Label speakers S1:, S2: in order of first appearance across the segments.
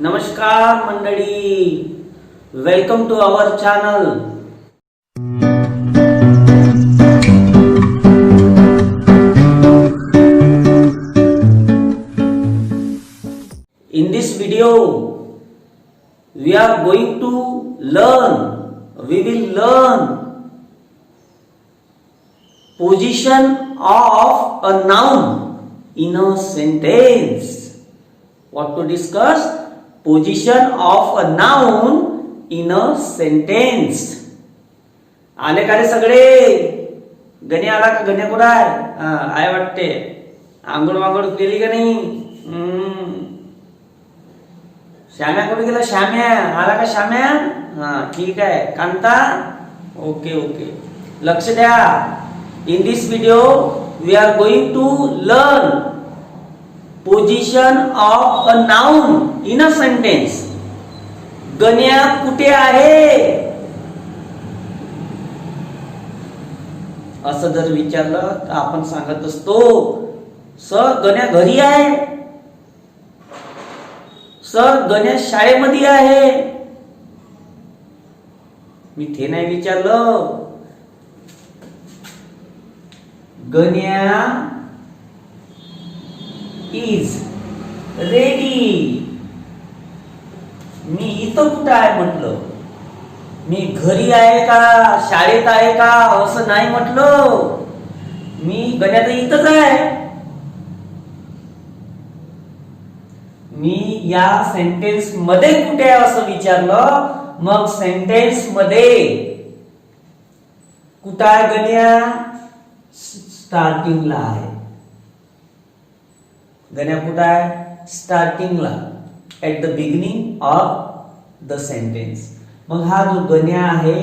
S1: नमस्कार मंडळी, welcome to our channel. In this video we will learn position of a noun in a sentence. What to discuss? Position of a noun in a sentence. आले का रे सगळे? गणे आला का? गणे कुठं आहे? आय वाटते. आंघोळ वांघोळ केली का नाही? श्याम्या कुठे गेला? श्याम्या आला का? श्याम्या ठीक आहे. कांता ओके. लक्ष द्या. In this video we are going to learn position of a noun in a sentence. गण्या कुठे आहे असं जर विचारलं तर आपण सांगत असतो, सर गण्या घरी आहे, सर गण्या शाळेमध्ये आहे. मी ते नाही विचारलं, गण्या इज रेडी. मी इथं कुठं आहे म्हटलं. मी घरी आहे का, शाळेत आहे का असं नाही म्हटलं. मी गण्या तर इथंच आहे. मी या सेंटेन्स मध्ये कुठे आहे असं विचारलं, मग सेंटेन्स मध्ये कुठं आहे गण्या? स्टार्टिंगला आहे. गण्या कुठं आहे? स्टार्टिंगला, at the beginning of the sentence. मग हा जो गण्या आहे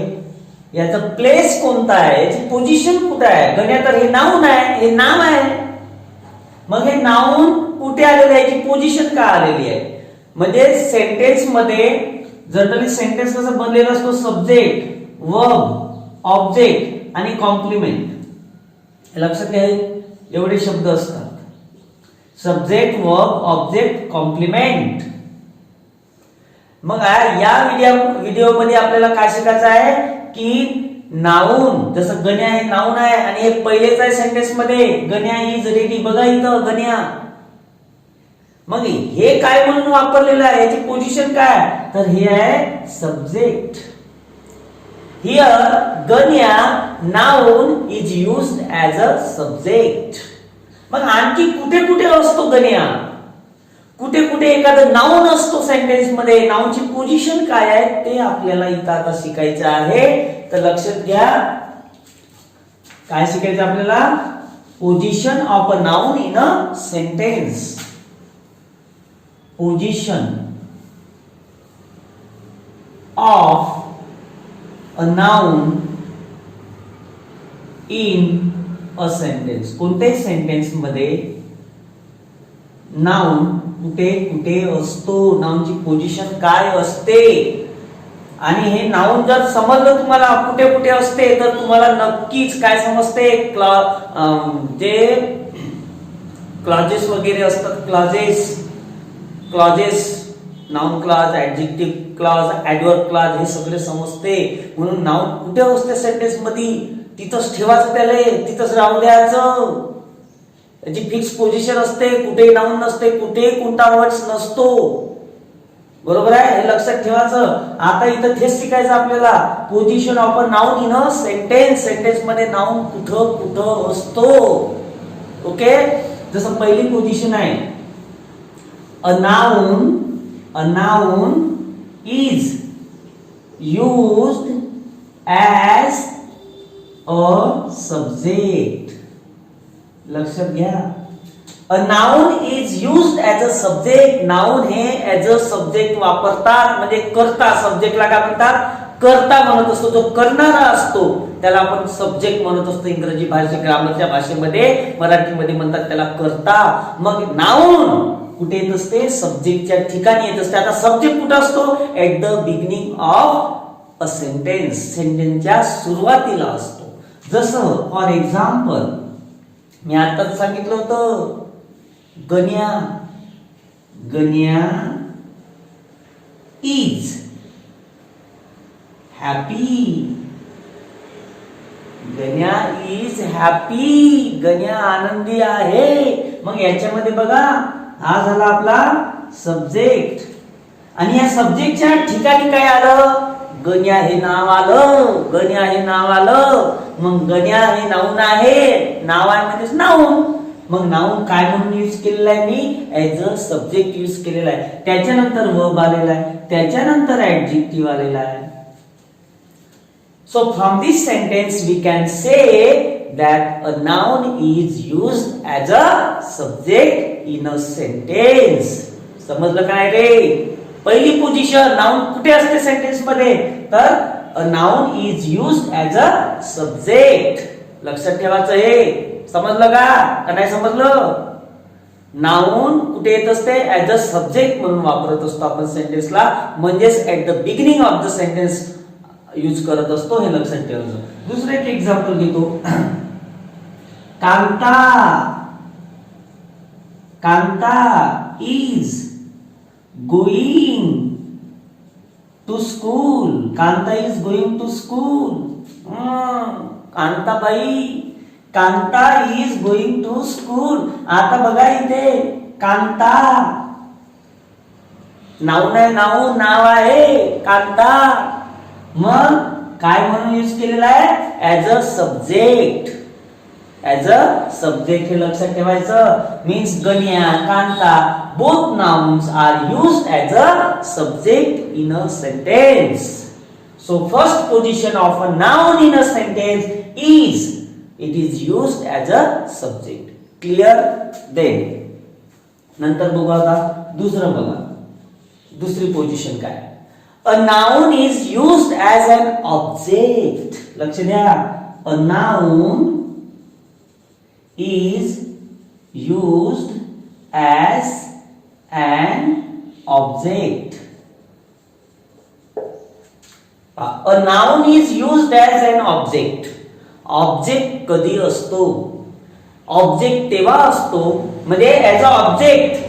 S1: याचा प्लेस कोणता आहे, याची पोझिशन कुठे आहे? गण्या तर हे नाउन आहे, हे नाम आहे. मग हे नाउन कुठे आलेलं आहे, याची पोझिशन का आलेली आहे? म्हणजे सेंटेन्स मध्ये जनरली सेंटेन्स कसं बनलेला असतो? सब्जेक्ट, वर्ब, ऑब्जेक्ट आणि कॉम्प्लिमेंट. लक्षात घ्या, एवढे शब्द असतात. Subject, verb, object, complement. मग या व्हिडिओ मध्ये आपल्याला काय शिकायचं आहे की नाउन, जसं गण्या हे नाउन आहे आणि हे पहिलेच आहे सेंटेन्स मध्ये, गण्या इज रेडी. बघा इथं गण्या. मग हे काय म्हणून वापरलेलं आहे, याची पोझिशन काय? तर हे आहे subject. Here Ganya noun is used as a subject. मग आणखी कुठे कुठे असतो गण्या? कुठे कुठे एखादं नाउन असतो सेंटेन्स मध्ये, नाउनची पोझिशन काय आहे ते आपल्याला इथं आता शिकायचं आहे. तर लक्षात घ्या, काय शिकायचं आपल्याला? Position of a noun in a sentence. Position of a noun in a sentence. कोणत्याही सेंटेन्स मध्ये नाउन कुठे कुठे असतो, नाउनची पोझिशन काय असते. आणि हे नाउन जर समजलं तुम्हाला कुठे कुठे असते, तर तुम्हाला नक्कीच काय समजते, जे क्लॉजेस वगैरे असतात, clauses, noun clause, adjective clause, adverb clause, हे सगळे समजते. म्हणून नाउन कुठे असते सेंटेन्स मध्ये तिथंच ठेवायचं, त्याला तिथंच राहू द्यायचं. त्याची फिक्स पोझिशन असते, कुठे नाउन नसते, कुठे कोणता वर्ड्स नसतो. बरोबर आहे, हे लक्षात ठेवायचं. आता इथं तेच शिकायचं आपल्याला, position of a noun in a sentence. Sentence मध्ये नाउन कुठं कुठं असतो. ओके, जसं पहिली पोझिशन आहे, अ noun is used as a subject. लक्षात घ्या, अ noun is used as a subject. Noun हे ऍज अ सब्जेक्ट वापरतात, म्हणजे कर्ता. सब्जेक्टला काय म्हणतात? कर्ता म्हणत असतो. जो करणारा असतो त्याला आपण सब्जेक्ट म्हणत असतो. इंग्रजी भाषेत, ग्रामरच्या भाषेमध्ये, मराठीमध्ये म्हणतात त्याला कर्ता. मग नाउन कुठे येत असते? सब्जेक्टच्या ठिकाणी येत असते. आता सब्जेक्ट कुठे असतो? At the beginning of a sentence. सेंटेन्सच्या सुरुवातीला असतो. जसं फॉर एक्झाम्पल मी आताच सांगितलं होतं, गण्या हॅपी. गण्या इज हॅपी. गण्या आनंदी आहे. मग याच्यामध्ये बघा हा झाला आपला सब्जेक्ट आणि या सब्जेक्टच्या ठिकाणी काय आलं? गण्या हे नाव आलं. गण्या हे नाव आलं. मग गण्या हे नाऊन आहे. नाव आहे म्हणजेच नाऊन. मग नाऊन काय म्हणून यूज केलेला आहे मी? ऍज अ सब्जेक्ट यूज केलेला आहे. त्याच्यानंतर वर्ब आलेला आहे. त्याच्यानंतर ऍडजेक्टिव्ह आलेला आहे. So from this sentence we can say that a noun is used as a subject in a sentence. समजलं काय रे? पहिली पोझिशन नाउन कुठे असते सेंटेन्स मध्ये? तर a noun is used as a subject. लक्षात ठेवायचं हे. समजलं का नाही समजलं? नाउन कुठे येत असते? ऍज अ सब्जेक्ट म्हणून वापरत असतो आपण सेंटेन्सला. म्हणजेच at the beginning of the sentence use करत असतो. हे लक्षात ठेवायचं. दुसरं एक एक्झाम्पल घेतो. Kanta. Kanta is going to school. Kanta is going to school. Kantabai. Kanta is going to school. आता बघा इथे कांता नाऊन आहे. नाऊन नाव आहे कांता. मग काय म्हणून यूज केलेला आहे? As a subject. As a subject हे लक्षात ठेवायचं. मीन्स गण्या, Kanta both nouns are used as a subject in a sentence. So first position of a noun in a sentence is it is used as a subject. Clear? Then नंतर बघू आता दुसरं बघा. दुसरी पोझिशन काय? A noun is used as an object. लक्ष द्या. A noun is used as an object. A noun is used as an object. Object कधी असतो? Object तेव्हा असतो म्हणजे as a object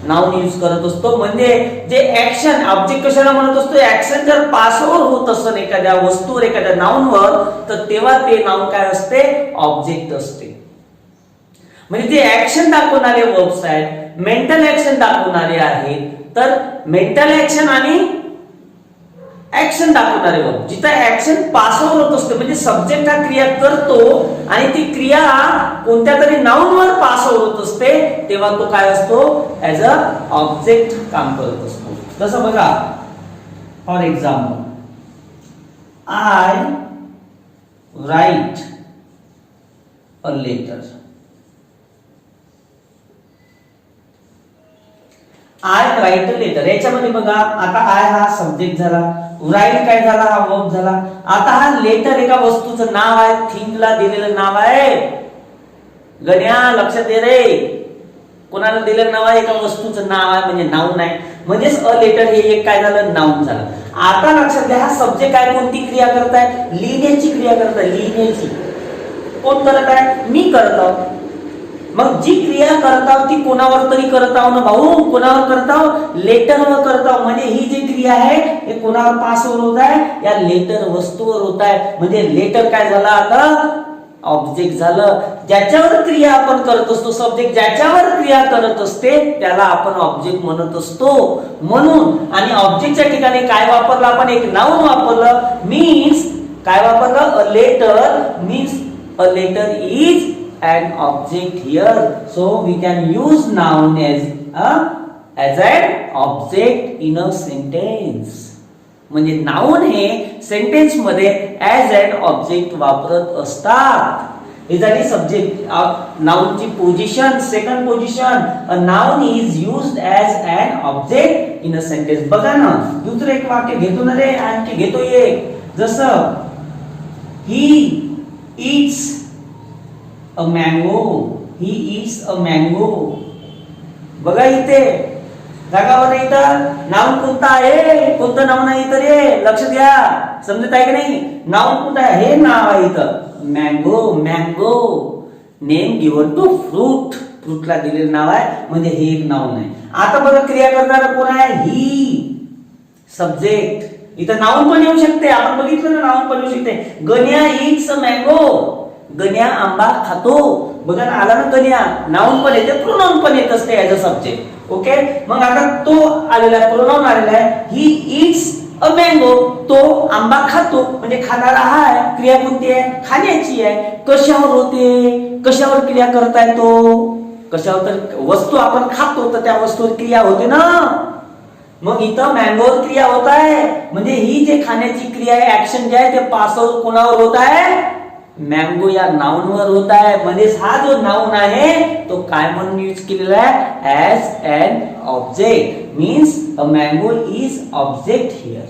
S1: noun use करत असतो. म्हणजे जे ऍक्शन ऑब्जेक्ट कशाला म्हणत असतो? ऍक्शन जर पास ओव्हर होत असेल एखाद्या वस्तूवर एखाद्या नाउनवर तर तेव्हा ते नाउन काय असते? ऑब्जेक्ट असते. म्हणजे जे ऍक्शन दाखवणारे वर्ब्स आहेत, मेंटल ऍक्शन दाखवणारे आहेत. तर मेंटल ऍक्शन आणि ऍक्शन दाखवणारे वर्ब जिथं ऍक्शन पास ओव्हर होत असते म्हणजे सब्जेक्ट हा क्रिया करतो आणि ती क्रिया कोणत्या तरी नाउनवर पास ओव्हर होत असते तेव्हा तो काय असतो? ऍज अ ऑब्जेक्ट काम करत असतो. जसं बघा for example I write a letter. I write a letter. याच्यामध्ये बघा आता आय हा सब्जेक्ट झाला, राईट काय झाला? हा वर्ब झाला. आता हा लेटर एका वस्तूचं नाव आहे, थिंगला दिलेलं नाव आहे. गण्या लक्षात दे रे. कोणाला दिलेलं नाव आहे? एका वस्तूचं नाव आहे म्हणजे नाउन आहे. म्हणजेच अ लेटर हे एक काय झालं? नाउन झालं. आता लक्षात घ्या हा सब्जेक्ट काय कोणती क्रिया करताय? लिहिण्याची क्रिया करताय. लिहिण्याची. कोण करत आहे? मी करत आहोत. मग जी क्रिया करत आहोत ती कोणावर तरी करत आहोत ना भाऊ? कोणावर करत आहोत? लेटरवर करत आहोत. म्हणजे ही जी क्रिया आहे हे कोणावर पास होत आहे? या लेटर वस्तूवर होत आहे. म्हणजे लेटर काय झालं आता? ऑब्जेक्ट झालं. ज्याच्यावर क्रिया आपण करत असतो, सब्जेक्ट ज्याच्यावर क्रिया करत असते त्याला आपण ऑब्जेक्ट म्हणत असतो. म्हणून आणि ऑब्जेक्टच्या ठिकाणी काय वापरलं आपण? एक नाउन वापरलं. मीन्स काय वापरलं? A letter. Means a letter is an object here, so we can use noun as an object in a sentence. म्हणजे नाउन हे सेंटेन्स मध्ये ऍज अन ऑब्जेक्ट वापरत असतात. हे झाली सब्जेक्ट नाउन ची position. Second position a noun is used as an object in a sentence. बघा ना दुसरं एक वाक्य घेतो ना रे. आणखी घेतो एक. जसं ही it's a mango. He eats a mango. बघा इथे जागावर इथं नाउन कोणता आहे? कोणतं नाउन आहे इथं रे? लक्ष द्या. समजत आहे की नाही? नाउन कोणतं आहे? हे नाव आहे इथं mango. Mango name given to fruit. फ्रूटला दिलेलं नाव आहे म्हणजे हे एक नाउन आहे. आता बघा क्रिया करणारा कोण आहे? ही सब्जेक्ट. इथं नाऊन पण येऊ शकते, आपण बघितलं ना, नाऊन पण येऊ शकते. गण्या इट्स अ मँगो, गण्या आंबा खातो. बघा ना, आला ना गण्या, नाऊन पण येते, प्रोनाउन पण येत असते ऍज अ सब्जेक्ट. ओके, मग आता तो आलेला आहे, प्रोनाउन आलेला आहे. ही इट्स अ मँगो, तो आंबा खातो, म्हणजे खाणारा हा आहे. क्रिया कोणती आहे? खाण्याची आहे. कशावर होते? कशावर क्रिया करताय तो? कशावर? तर वस्तू आपण खातो तर त्या वस्तूवर क्रिया होते ना. मग इथं मँगोवर क्रिया होत आहे, म्हणजे ही जे खाण्याची क्रिया आहे, ऍक्शन जे आहे ते पासवर कोणावर होत आहे? मँगो या नाउनवर होत आहे. म्हणजे हा जो नाउन आहे तो काय म्हणून यूज केलेला आहे? As an object. Means a mango is object here.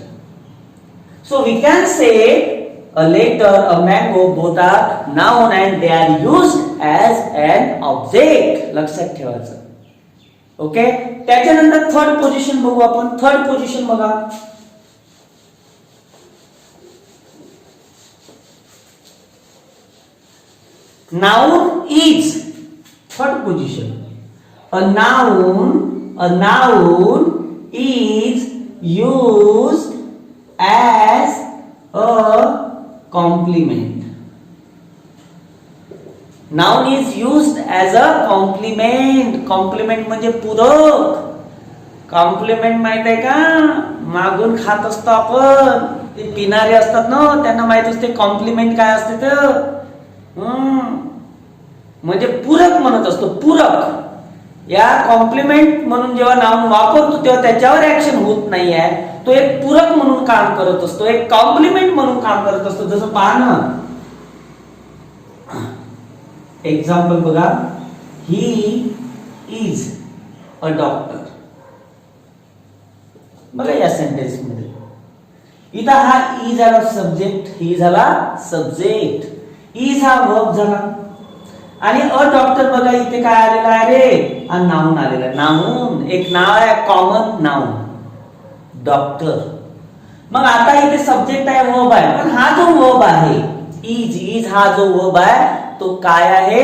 S1: So we can say a letter, a mango, both are noun and they are used as an object. लक्षात ठेवायचं. ओके, त्याच्यानंतर थर्ड पोझिशन बघू आपण. Third position बघा. Noun is, third position. a noun is used as a compliment. Noun is used as a compliment. Compliment म्हणजे पूरक. Complement माहित आहे का? मागून खात असतो आपण, ते पिणारे असतात ना, त्यांना माहित असते कॉम्प्लिमेंट काय असते तर. म्हणजे पूरक म्हणत असतो, पूरक. या कॉम्प्लिमेंट म्हणून जेव्हा नाउन वापरतो तेव्हा त्याच्यावर ऍक्शन होत नाही आहे, तो एक पूरक म्हणून काम करत असतो, एक कॉम्प्लिमेंट म्हणून काम करत असतो. जसं पहा ना, एक्झाम्पल बघा. He is a doctor. बघा या सेंटेन्स मध्ये इथं हा इज आला सब्जेक्ट, ही झाला सब्जेक्ट, इज हा वर्ब झाला, आणि अ डॉक्टर बघा इथे काय आलेला आहे रे? हा नाउन आलेला आहे. नाउन एक नाव आहे, कॉमन नाउन, डॉक्टर. मग आता इथे सब्जेक्ट आहे, वर्ब आहे, पण हा जो वर्ब आहे इज हा जो वर्ब आहे तो काय आहे?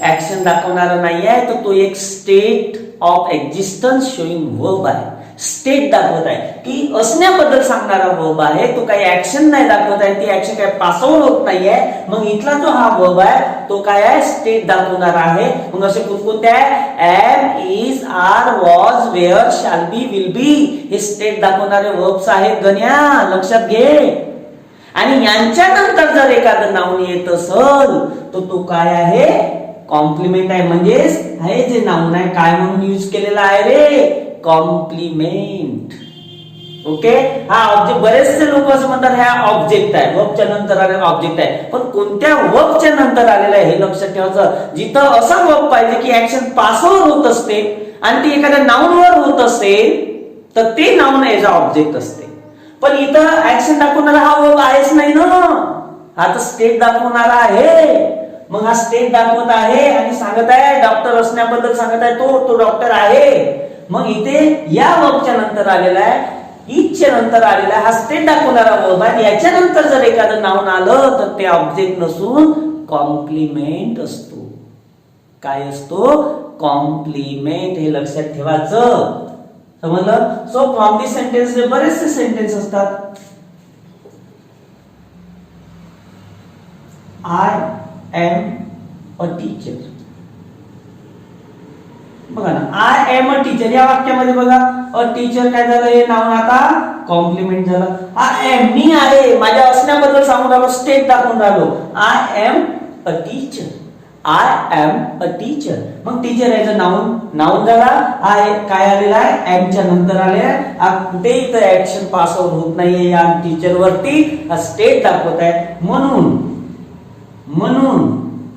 S1: ऍक्शन दाखवणारा नाही आहे, तर तो एक state of existence showing verb आहे. स्टेट दाखवत आहे की असण्याबद्दल सांगणारा वर्ब आहे, तो काही ऍक्शन नाही दाखवत आहे, ती ऍक्शन काही पासवर होत नाहीये. मग इथला जो हा वर्ब आहे तो काय आहे? स्टेट दाखवणारा आहे. मग असे कोणकोणते आहे? Am, is, are, was, were, shall be, will be, हे स्टेट दाखवणारे वर्ब्स आहेत गण्या, लक्षात घे. आणि यांच्यानंतर जर एखादं नाउन येत असेल तर तो काय आहे? कॉम्प्लिमेंट आहे. म्हणजेच हे जे नाउन आहे काय म्हणून यूज केलेला आहे रे? कॉम्प्लिमेंट. ओके, हा ऑब्जेक्ट. बरेचसे लोक असं म्हणतात हा ऑब्जेक्ट आहे, वर्बच्या नंतर आलेला ऑब्जेक्ट आहे, पण कोणत्या वर्बच्या नंतर आलेला आहे हे लक्षात ठेवायचं. जिथं असा वर्ब पाहिजे की ऍक्शन पासवर होत असते आणि ती एखाद्या नाउनवर होत असेल तर ते नाउन एज अ ऑब्जेक्ट असते. पण इथं ऍक्शन दाखवणारा हा वर्ब आहेच नाही ना, हा तर स्टेट दाखवणारा आहे. मग हा स्टेट दाखवत आहे आणि सांगत आहे डॉक्टर असण्याबद्दल सांगत आहे, तो डॉक्टर आहे. मग इथे या वर्बच्या नंतर आलेला आहे, इजच्या नंतर आलेला आहे, हा स्टेट दाखवणारा वर्ब आहे. याच्या नंतर जर एखादं नाउन आलं तर ते ऑब्जेक्ट नसून कॉम्प्लिमेंट असतो. काय असतो? कॉम्प्लिमेंट. हे लक्षात ठेवायचं. समजलं? सो फ्रॉम दिस सेंटेन्स बरेचसे सेंटेन्स असतात. I am a teacher. बघा ना, आय एम अ टीचर या वाक्यामध्ये बघा अ टीचर काय झालं? हे नाउन आता कॉम्प्लिमेंट झालं. आय एम, मी आहे, माझ्या असण्याबद्दल सांगून राहिलो, स्टेट दाखवून राहिलो. I am a teacher, I am a teacher. मग teacher as a noun, noun झाला. आय काय आलेला आहे? एमच्या नंतर आले आहे. कुठे इथं ऍक्शन पास आउट होत नाहीये या टीचर वरती, हा स्टेट दाखवत आहे. म्हणून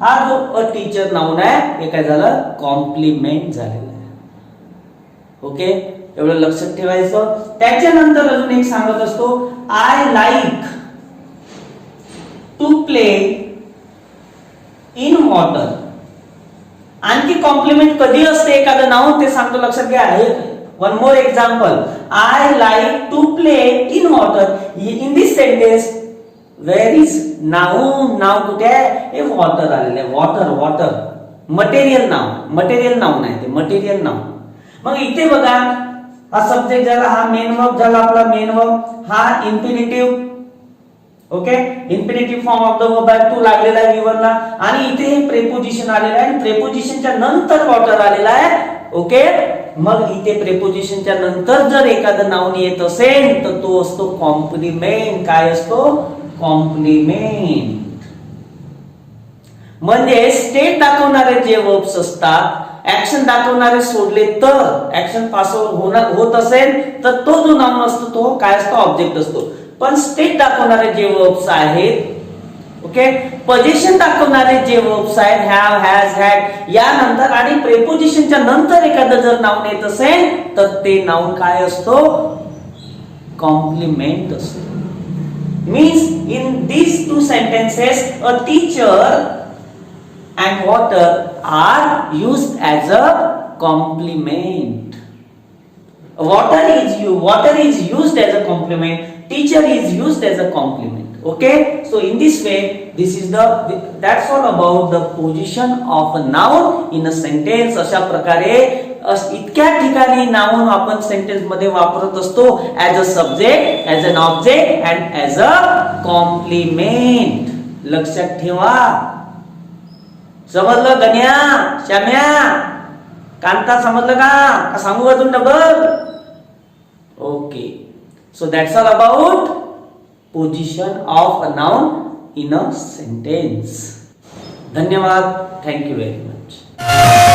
S1: हा जो अ टीचर नाउन आहे हे काय झालं? कॉम्प्लिमेंट झालेलं आहे. ओके, एवढं लक्षात ठेवायचं. त्याच्यानंतर अजून एक सांगत असतो, I like to play in water. आणखी कॉम्प्लिमेंट कधी असते एखादं नाउन ते सांगतो, लक्षात घ्या. One more example, I like to play in water. In this sentence where is noun, नाव कुठे आहे? हे वॉटर आलेलं आहे. वॉटर मटेरियल नाउन आहे ते, मटेरियल नाउन. मग इथे बघा हा सब्जेक्ट झाला, हा मेन वर्ब झाला आपला मेन वर्ब, हा infinitive. Okay, infinitive form of the verb आहे, टू लागलेला आहे V1 ला, आणि इथे हे प्रेपोजिशन आलेलं आहे, प्रेपोजिशनच्या नंतर वॉटर आलेला आहे. ओके, मग इथे प्रेपोजिशनच्या नंतर जर एखादं नाउन येत असेल तर तो असतो कॉम्प्लिमेंट. काय असतो? कॉम्प्लिमेंट. म्हणजे स्टेट दाखवणारे जे वर्ब्स असतात, ऍक्शन दाखवणारे सोडले तर, ऍक्शन पास होत असेल तर तो जो नाउन असतो तो काय असतो? ऑब्जेक्ट असतो. पण स्टेट दाखवणारे जे वर्ब्स आहेत, ओके, पोझिशन दाखवणारे जे वर्ब्स आहेत, हॅव, हॅज, हॅड यानंतर आणि प्रेपोजिशनच्या नंतर एखादं जर नाउन येत असेल तर ते नाउन काय असतो? कॉम्प्लिमेंट असतो. Means in these two sentences a teacher and water are used as a complement. Water is used as a complement, teacher is used as a complement. Okay, so in this way that's all about the position of a noun in a sentence. अशा प्रकारे इतक्या ठिकाणी noun आपण sentence मध्ये वापरत असतो, as a subject, as an object and as a complement. लक्षात ठेवा. समजलं गण्या, श्याम्या, कांता? समजलं का? सांगू अजून double? Okay, so that's all about position of a noun in a sentence. धन्यवाद. Thank you very much.